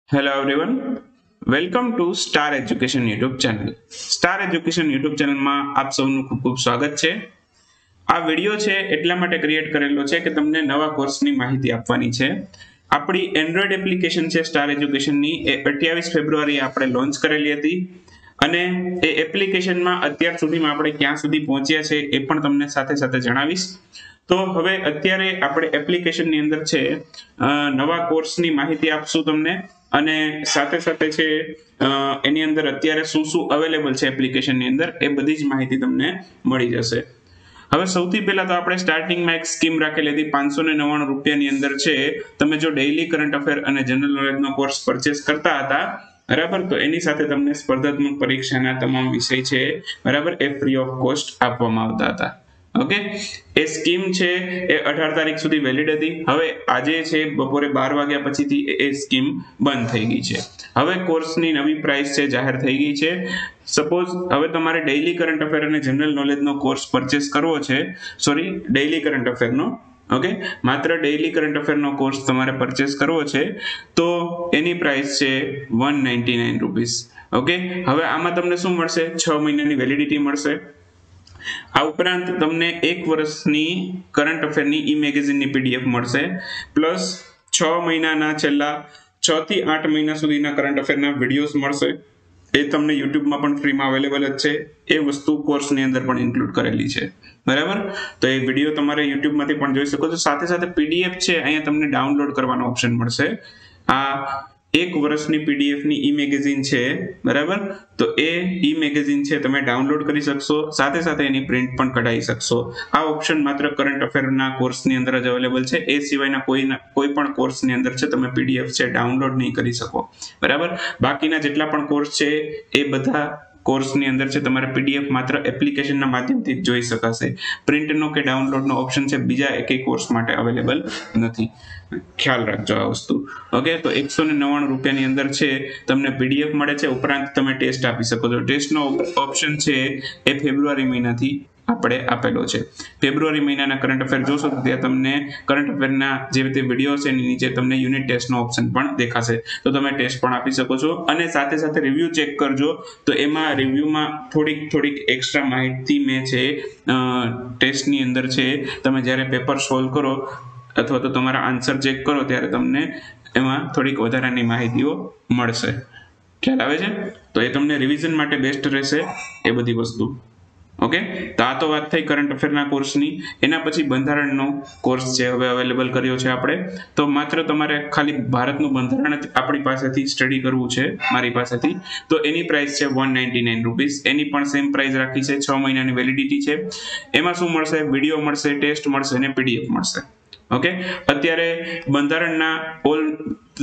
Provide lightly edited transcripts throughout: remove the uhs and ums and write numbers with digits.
Hello everyone. Welcome to Star Education YouTube channel. Star Education YouTube channel માં આપ સૌનું ખૂબ ખૂબ સ્વાગત છે. આ વિડિયો છે એટલા માટે ક્રિએટ કરેલો છે કે તમને નવા કોર્સની માહિતી આપવાની છે. આપણી એન્ડ્રોઇડ એપ્લિકેશન છે સ્ટાર એજ્યુકેશનની એ 28 ફેબ્રુઆરી આપણે લોન્ચ કરેલી હતી અને એ એપ્લિકેશનમાં અત્યાર સુધીમાં આપણે ક્યાં સુધી પહોંચ્યા છે એ પણ તમને સાથે સાથે જણાવીશ. તો હવે અત્યારે આપણે એપ્લિકેશનની અંદર છે નવા કોર્સની માહિતી આપશું તમને અને સાથે સાથે છે એની અંદર અત્યારે શું શું અવેલેબલ છે એપ્લિકેશનની અંદર એ બધી જ માહિતી તમને મળી જશે. હવે સૌથી પહેલા તો આપણે સ્ટાર્ટિંગમાં એક સ્કીમ રાખેલી હતી 599 રૂપિયાની અંદર છે તમે જો ડેઇલી કરંટ અફેર અને જનરલ નોલેજનો કોર્સ પરચેસ કરતા હતા બરાબર તો એની સાથે તમને સ્પર્ધાત્મક પરીક્ષાના તમામ વિષય છે બરાબર એ ફ્રી ઓફ કોસ્ટ આપવામાં આવતા હતા. ઓકે, એ સ્કીમ છે એ 18 તારીખ સુધી વેલિડ હતી. હવે આજે છે બપોરે 12 વાગ્યા પછીથી એ સ્કીમ બંધ થઈ ગઈ છે. હવે કોર્સની નવી પ્રાઇસ છે જાહેર થઈ ગઈ છે. સપોઝ હવે તમારે ડેઇલી કરંટ અફેર અને જનરલ નોલેજનો કોર્સ પરચેસ કરવો છે, ડેઇલી કરંટ અફેરનો, ઓકે, માત્ર ડેઇલી કરંટ અફેરનો કોર્સ તમારે પરચેસ કરવો છે તો એની પ્રાઇસ છે 199 રૂપીસ. ઓકે, હવે આમાં તમને શું મળશે? 6 મહિનાની વેલિડિટી મળશે. આ ઉપરાંત તમને 1 વર્ષની કરંટ અફેરની ઈ મેગેઝિનની પીડીએફ મળશે પ્લસ 6 મહિનાના છેલ્લા 6 થી 8 મહિના સુધીના કરંટ અફેરના વિડીયોઝ મળશે. એ તમને યુટ્યુબમાં પણ ફ્રીમાં અવેલેબલ જ છે. એ વસ્તુ કોર્સની અંદર પણ ઇન્ક્લુડ કરેલી છે બરાબર. તો એ વિડીયો તમારે યુટ્યુબમાંથી પણ જોઈ શકો છો. સાથે સાથે પીડીએફ છે અહીંયા તમને ડાઉનલોડ કરવાનો ઓપ્શન મળશે. આ 1 વર્ષની પીડીએફની ઈ મેગેઝિન છે બરાબર, તો એ ઈ મેગેઝિન છે તમે ડાઉનલોડ કરી શકશો, સાથે સાથે એની પ્રિન્ટ પણ કઢાવી શકશો. આ ઓપ્શન માત્ર કરંટ અફેરના કોર્સની અંદર જ અવેલેબલ છે. એ સિવાયના કોઈ પણ કોર્સની અંદર છે તમે પીડીએફ છે ડાઉનલોડ નહીં કરી શકો બરાબર. બાકીના જેટલા પણ કોર્સ છે એ બધા કોર્સની અંદર છે તમારે પીડીએફ માત્ર એપ્લિકેશનના માધ્યમથી જ જોઈ શકાશે. પ્રિન્ટનો કે ડાઉનલોડનો ઓપ્શન છે બીજા એકેય કોર્સ માટે અવેલેબલ નથી. ખ્યાલ રાખજો આ વસ્તુ. ઓકે, તો 199 રૂપિયાની અંદર છે તમને પીડીએફ મળે છે. ઉપરાંત તમે ટેસ્ટ આપી શકો છો. ટેસ્ટનો ઓપ્શન છે એ ફેબ્રુઆરી મહિનાથી આપણે આપેલો છે. ફેબ્રુઆરી મહિનાના કરંટ અફેર જોશો તો ત્યાં તમને કરંટ અફેરના જે રીતે વિડીયો છે એની નીચે તમને યુનિટ ટેસ્ટનો ઓપ્શન પણ દેખાશે, તો તમે ટેસ્ટ પણ આપી શકો છો. અને સાથે સાથે રિવ્યુ ચેક કરજો તો એમાં રિવ્યુમાં થોડીક એક્સ્ટ્રા માહિતી મેં છે ટેસ્ટની અંદર છે તમે જ્યારે પેપર સોલ્વ કરો અથવા તો તમારા આન્સર ચેક કરો ત્યારે તમને એમાં થોડીક વધારાની માહિતીઓ મળશે. ખ્યાલ આવે છે? તો એ તમને રિવિઝન માટે બેસ્ટ રહેશે એ બધી વસ્તુ. ઓકે, તો આ તો વાત થઈ કરંટ અફેરના કોર્સની. એના પછી બંધારણનો કોર્સ છે હવે અવેલેબલ કર્યો છે આપણે. તો માત્ર તમારે ખાલી ભારતનું બંધારણ જ આપણી પાસેથી સ્ટડી કરવું છે મારી પાસેથી, તો એની પ્રાઇસ છે 199 રૂપીસ. એની પણ સેમ પ્રાઇસ રાખી છે. 6 મહિનાની વેલિડિટી છે. એમાં શું મળશે? વિડીયો મળશે, ટેસ્ટ મળશે અને પીડીએફ મળશે. ઓકે, અત્યારે બંધારણના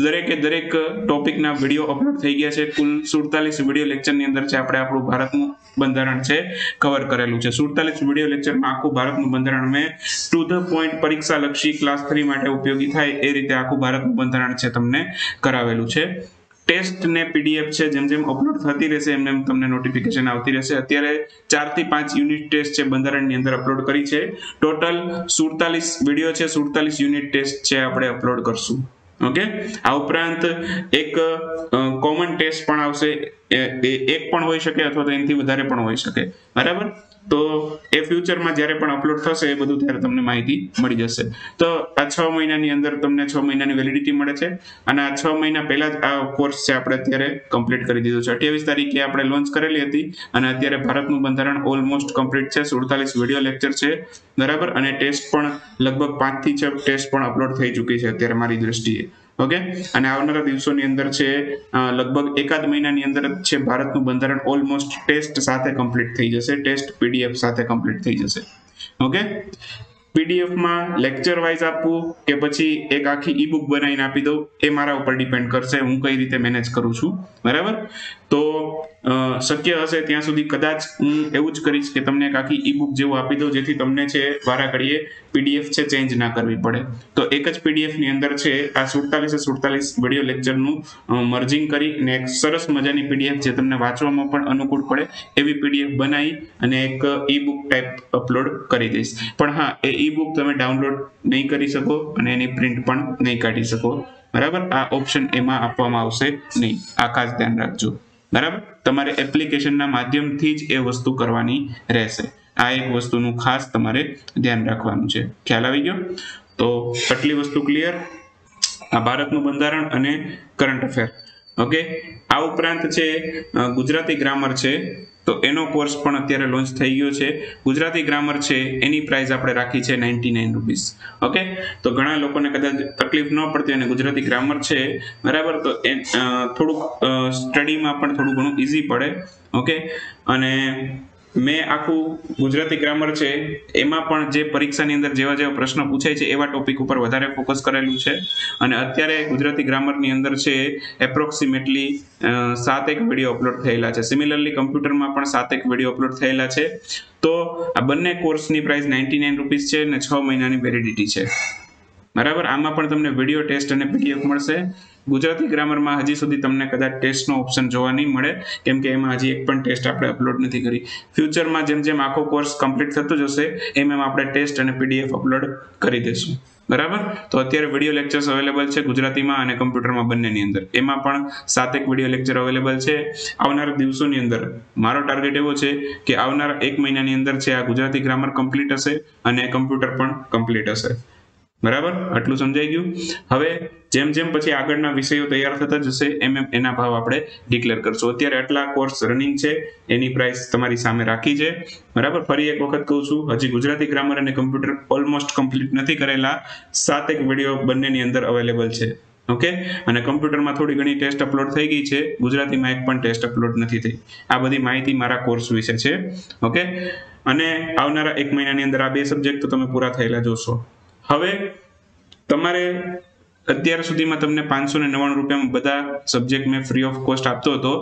દરેક ટોપિકના વિડીયો અપલોડ થઈ ગયા છે. કુલ 47 વિડીયો લેક્ચરની અંદર છે આપણે આપણું ભારતનું બંધારણ છે કવર કરેલું છે. 47 વિડીયો લેક્ચરમાં આખું ભારતનું બંધારણ મેં ટુ ધ પોઈન્ટ પરીક્ષા લક્ષી ક્લાસ 3 માટે ઉપયોગી થાય એ રીતે આખું ભારતનું બંધારણ છે તમને કરાવેલું છે. ટેસ્ટ ને પીડીએફ છે જેમ જેમ અપલોડ થતી રહેશે એમ એમ તમને નોટિફિકેશન આવતી રહેશે. અત્યારે 4 થી 5 યુનિટ ટેસ્ટ છે બંધારણની અંદર અપલોડ કરી છે. ટોટલ 47 વિડીયો છે, 47 યુનિટ ટેસ્ટ છે આપણે અપલોડ કરશું. ઓકે, આ ઉપરાંત એક કોમન ટેસ્ટ પણ આવશે. એક પણ હોઈ શકે અથવા તો એનાથી વધારે પણ હોઈ શકે બરાબર. તો એ ફ્યુચરમાં જ્યારે પણ અપલોડ થશે એ બધું ત્યારે તમને માહિતી મળી જશે. તો આ 6 મહિનાની અંદર તમને 6 મહિનાની વેલિડિટી મળે છે અને આ 6 મહિના પહેલા જ આ કોર્સ છે આપણે અત્યારે કમ્પ્લીટ કરી દીધો છે. 28 તારીખે આપણે લોન્ચ કરેલી હતી અને અત્યારે ભારતનું બંધારણ ઓલમોસ્ટ કમ્પ્લીટ છે. 47 વિડીયો લેક્ચર છે બરાબર, અને ટેસ્ટ પણ લગભગ 5 થી 6 ટેસ્ટ પણ અપલોડ થઈ ચૂકી છે અત્યારે મારી દ્રષ્ટિએ. ઓકે, અને આવનારા દિવસોની અંદર છે લગભગ એકાદ મહિનાની અંદર છે ભારતનું બંધારણ ઓલમોસ્ટ ટેસ્ટ સાથે કમ્પ્લીટ થઈ જશે. ટેસ્ટ પીડીએફ સાથે કમ્પ્લીટ થઈ જશે. ઓકે, પીડીએફમાં લેક્ચર વાઇઝ આપવું કે પછી એક આખી ઈ બુક બનાવીને આપી દઉં એ મારા ઉપર ડિપેન્ડ કરશે હું કઈ રીતે મેનેજ કરું છું બરાબર. તો શક્ય હશે ત્યાં સુધી કદાચ હું એવું જ કરીશ કે તમને એક આખી ઈ બુક જેવું આપી દઉં જેથી તમને છે વારા ઘડીએ પીડીએફ છે ચેન્જ ના કરવી પડે. તો એક જ પીડીએફ ની અંદર છે આ 47 વિડીયો લેક્ચરનું મર્જિંગ કરી અને એક સરસ મજાની પીડીએફ જે તમને વાંચવામાં પણ અનુકૂળ પડે એવી પીડીએફ બનાવી અને એક ઈ બુક ટાઈપ અપલોડ કરી દઈશ. પણ હા, એ ઈ બુક તમે ડાઉનલોડ નહીં કરી શકો અને એની પ્રિન્ટ પણ નહીં કાઢી શકો બરાબર, આ ઓપ્શન એમાં આપવામાં આવશે નહીં, આ ખાસ ધ્યાન રાખજો. બરાબર, તમારે એપ્લિકેશનના માધ્યમથી જ એ વસ્તુ કરવાની રહેશે. આ એક વસ્તુનું ખાસ તમારે ધ્યાન રાખવાનું છે. ખ્યાલ આવી ગયો? તો આટલી વસ્તુ ક્લિયર. આ ભારતનું બંધારણ અને કરંટ અફેર. ઓકે, આ ઉપરાંત છે ગુજરાતી ગ્રામર છે, તો એનો કોર્સ પણ અત્યારે લોન્ચ થઈ ગયો છે. ગુજરાતી ગ્રામર છે એની પ્રાઇસ આપણે રાખી છે 99 રૂપીસ. ઓકે, તો ઘણા લોકોને કદાચ તકલીફ ન પડતી અને ગુજરાતી ગ્રામર છે, બરાબર, તો એ થોડુંક સ્ટડીમાં પણ થોડું ઘણું ઈઝી પડે. ઓકે, અને મેં આખું ગુજરાતી ગ્રામર છે એમાં પણ જે પરીક્ષાની અંદર જેવા જેવા પ્રશ્નો પૂછાય છે એવા ટોપિક ઉપર વધારે ફોકસ કરેલું છે. અને અત્યારે ગુજરાતી ગ્રામરની અંદર છે એપ્રોક્સિમેટલી 7 વિડીયો અપલોડ થયેલા છે. સિમિલરલી કમ્પ્યુટરમાં પણ 7 વિડીયો અપલોડ થયેલા છે. તો આ બંને કોર્સની પ્રાઇસ 99 રૂપીસ છે અને 6 મહિનાની વેલિડિટી છે. બરાબર, આમાં પણ તમને વિડીયો ટેસ્ટ અને પીડીએફ મળશે. ગુજરાતી ગ્રામરમાં હજી સુધી તમને કદાચ ટેસ્ટનો ઓપ્શન જોવા નહીં મળે, કેમ કે એમાં હજી એક પણ ટેસ્ટ આપણે અપલોડ નથી કરી. ફ્યુચરમાં જેમ જેમ આખો કોર્સ કમ્પ્લીટ થતો જશે એમ આપણે ટેસ્ટ અને પીડીએફ અપલોડ કરી દઈશું. બરાબર, તો અત્યારે વિડીયો લેક્ચર્સ અવેલેબલ છે ગુજરાતીમાં અને કમ્પ્યુટરમાં બંનેની અંદર. એમાં પણ 7 વિડીયો લેક્ચર અવેલેબલ છે. આવનારા દિવસોની અંદર મારો ટાર્ગેટ એવો છે કે આવનારા 1 મહિનાની અંદર છે આ ગુજરાતી ગ્રામર કમ્પ્લીટ હશે અને કમ્પ્યુટર પણ કમ્પ્લીટ હશે. બરાબર, આટલું સમજાઈ ગયું. હવે જેમ જેમ પછી આગળના વિષયો તૈયાર થતા જશે એમ એમ એના ભાવ આપણે ડિક્લેર કરશું. અત્યારે આટલા કોર્સ રનિંગ છે, એની પ્રાઇસ તમારી સામે રાખી છે. બરાબર, ફરી એક વખત કહું છું, હજી ગુજરાતી ગ્રામર અને કમ્પ્યુટર ઓલમોસ્ટ કમ્પ્લીટ નથી કરેલા. 7 વિડીયો બંનેની અંદર અવેલેબલ છે. ઓકે, અને કમ્પ્યુટરમાં થોડી ઘણી ટેસ્ટ અપલોડ થઈ ગઈ છે, ગુજરાતીમાં એક પણ ટેસ્ટ અપલોડ નથી થઈ. આ બધી માહિતી મારા કોર્સ વિશે છે. ઓકે, અને આવનારા 1 મહિનાની અંદર આ 2 સબ્જેક્ટ તો તમે પૂરા થયેલા જોશો. હવે તમારે અત્યાર સુધીમાં તમને 599 રૂપિયામાં બધા સબ્જેક્ટ મેં ફ્રી ઓફ કોસ્ટ આપતો હતો.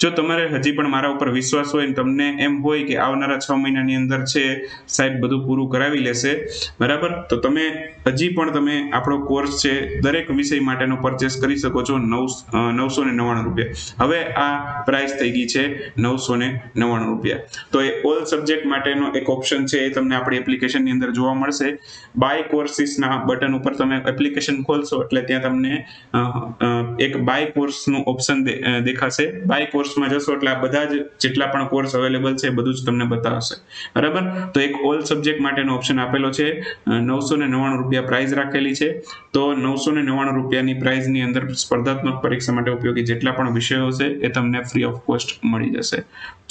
જો તમારે હજી પણ મારા ઉપર વિશ્વાસ હોય, તમને એમ હોય કે આવનારા 6 મહિનાની અંદર છે સાહેબ બધું પૂરું કરાવી લેશે, બરાબર, તો તમે હજી પણ તમે આપણો કોર્સ છે દરેક વિષય માટેનો પરચેસ કરી શકો છો 999 રૂપિયા. હવે આ પ્રાઇસ થઈ ગઈ છે 999 રૂપિયા. તો એ ઓલ સબ્જેક્ટ માટેનો એક ઓપ્શન છે એ તમને આપણી એપ્લિકેશનની અંદર જોવા મળશે. બાય કોર્સીસના બટન ઉપર તમે એપ્લિકેશન ખોલશો એટલે ત્યાં તમને એક બાય કોર્સનું ઓપ્શન દેખાશે. બાય કોર્સમાં જશો એટલે આ બધા જ જેટલા પણ કોર્સ અવેલેબલ છે બધું જ તમને બતાવશે. બરાબર, તો એક ઓલ સબ્જેક્ટ માટેનો ઓપ્શન આપેલો છે. 999 રૂપિયા પ્રાઇસ રાખેલી છે. તો 999 રૂપિયાની પ્રાઇસની અંદર સ્પર્ધાત્મક પરીક્ષા માટે ઉપયોગી જેટલા પણ વિષયો છે એ તમને ફ્રી ઓફ કોસ્ટ મળી જશે.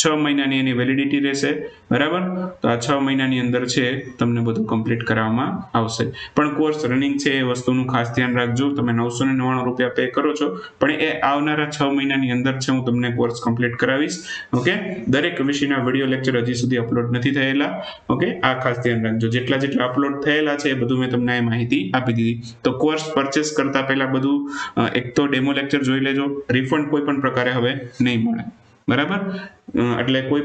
6 મહિનાની એની વેલિડિટી રહેશે. બરાબર, તો આ 6 મહિનાની અંદર છે તમને બધું કમ્પ્લીટ કરાવવામાં આવશે. પણ કોર્સ રનિંગ છે એ વસ્તુનું ખાસ ધ્યાન રાખજો. તમે 999 રૂપિયા પે કરો છો, પણ એ આવનારા 6 મહિનાની અંદર છે હું તમને કોર્સ કમ્પ્લીટ કરાવીશ. ઓકે, દરેક વિષયના વિડીયો લેક્ચર હજી સુધી અપલોડ નથી થયેલા. ઓકે, આ ખાસ ધ્યાન રાખજો. જેટલા અપલોડ થયેલા છે એ બધું મેં તમને આ માહિતી આપી દીધી. તો કોર્સ પરચેસ કરતા પહેલા બધું એક તો ડેમો લેક્ચર જોઈ લેજો. રિફંડ કોઈ પણ પ્રકારે હવે નહીં મળે. બરાબર, એટલે કોઈ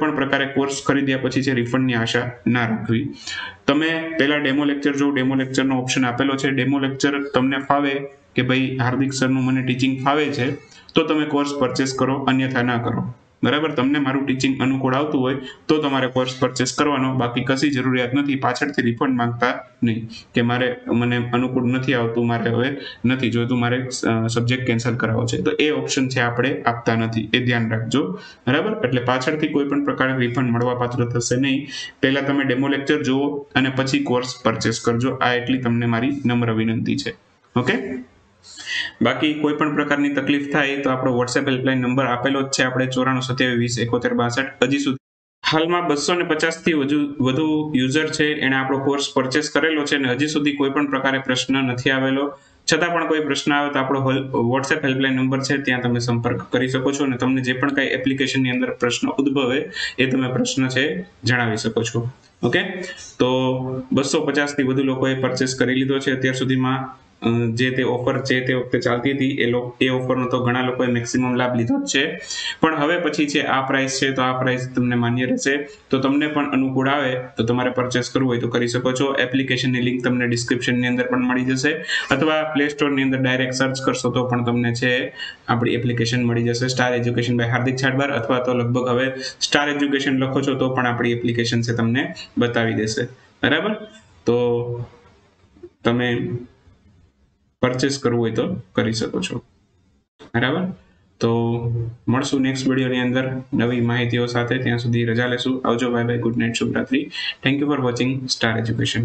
પણ પ્રકારે કોર્સ ખરીદ્યા પછી છે રિફંડની આશા ના રાખવી. તમે પહેલા ડેમો લેક્ચર જો, ડેમો લેક્ચરનો ઓપ્શન આપેલો છે. ડેમો લેક્ચર તમને ફાવે કે ભાઈ હાર્દિક સરનું મને ટીચિંગ ફાવે છે તો તમે કોર્સ પરચેસ કરો, અન્યથા ના કરો. બરાબર, તમને મારું ટીચિંગ અનુકૂળ આવતું હોય તો તમારે કોર્સ પરચેસ કરવાનો, બાકી કશી જરૂરિયાત નથી. પાછળથી રિફંડ માંગતા નહીં કે મને અનુકૂળ નથી આવતું, મારે હવે નથી જોઈતું, મારે સબ્જેક્ટ કેન્સલ કરાવવો છે, તો એ ઓપ્શન છે આપણે આપતા નથી, એ ધ્યાન રાખજો. બરાબર, એટલે પાછળથી કોઈ પણ પ્રકારે રિફંડ મળવા પાત્ર થશે નહીં. પહેલા તમે ડેમો લેક્ચર જુઓ અને પછી કોર્સ પરચેસ કરજો. આ એટલી તમને મારી નમ્ર વિનંતી છે. ઓકે, બાકી કોઈ પણ પ્રકારની તકલીફ થાય તો આપણો WhatsApp હેલ્પલાઇન નંબર આપેલો જ છે આપણે 9427207162. હજી સુધી હાલમાં 250 થી વધુ યુઝર છે એને આપણો કોર્સ પરચેસ કરેલો છે અને હજી સુધી કોઈ પણ પ્રકારે પ્રશ્ન નથી આવેલો. છતાં પણ કોઈ પ્રશ્ન આવે તો આપણો WhatsApp હેલ્પલાઇન નંબર છે, ત્યાં તમે સંપર્ક કરી શકો છો અને તમને જે પણ કઈ એપ્લિકેશનની અંદર પ્રશ્ન ઉદ્ભવે એ તમે પ્રશ્ન છે જણાવી શકો છો. ઓકે, તો 250 થી વધુ લોકોએ પરચેસ કરી લીધો છે અત્યાર સુધીમાં. જે તે ઓફર છે તે વખતે ચાલતી હતી એ ઓફરનો તો ઘણા લોકોએ મેક્સિમમ લાભ લીધો જ છે. પણ હવે પછી છે આ પ્રાઇસ છે તો આ પ્રાઇસ તમને માન્ય રહેશે. તો તમને પણ અનુકૂળ આવે તો તમારે પરચેસ કરવું હોય તો કરી શકો છો. એપ્લિકેશનની લિંક તમને ડિસ્ક્રિપ્શનની અંદર પણ મળી જશે, અથવા પ્લે સ્ટોરની અંદર ડાયરેક્ટ સર્ચ કરશો તો પણ તમને છે આપણી એપ્લિકેશન મળી જશે, સ્ટાર એજ્યુકેશન બાય હાર્દિક છાટબાર, અથવા તો લગભગ હવે સ્ટાર એજ્યુકેશન લખો છો તો પણ આપણી એપ્લિકેશન છે તમને બતાવી દેશે. બરાબર, તો તમે પરચેસ કરવું હોય તો કરી શકો છો, બરાબર. તો મળશું નેક્સ્ટ વિડીયોની અંદર નવી માહિતીઓ સાથે. ત્યાં સુધી રજા લેશું. આવજો, બાય બાય, ગુડ નાઇટ, શુભરાત્રી. Thank you for watching Star education.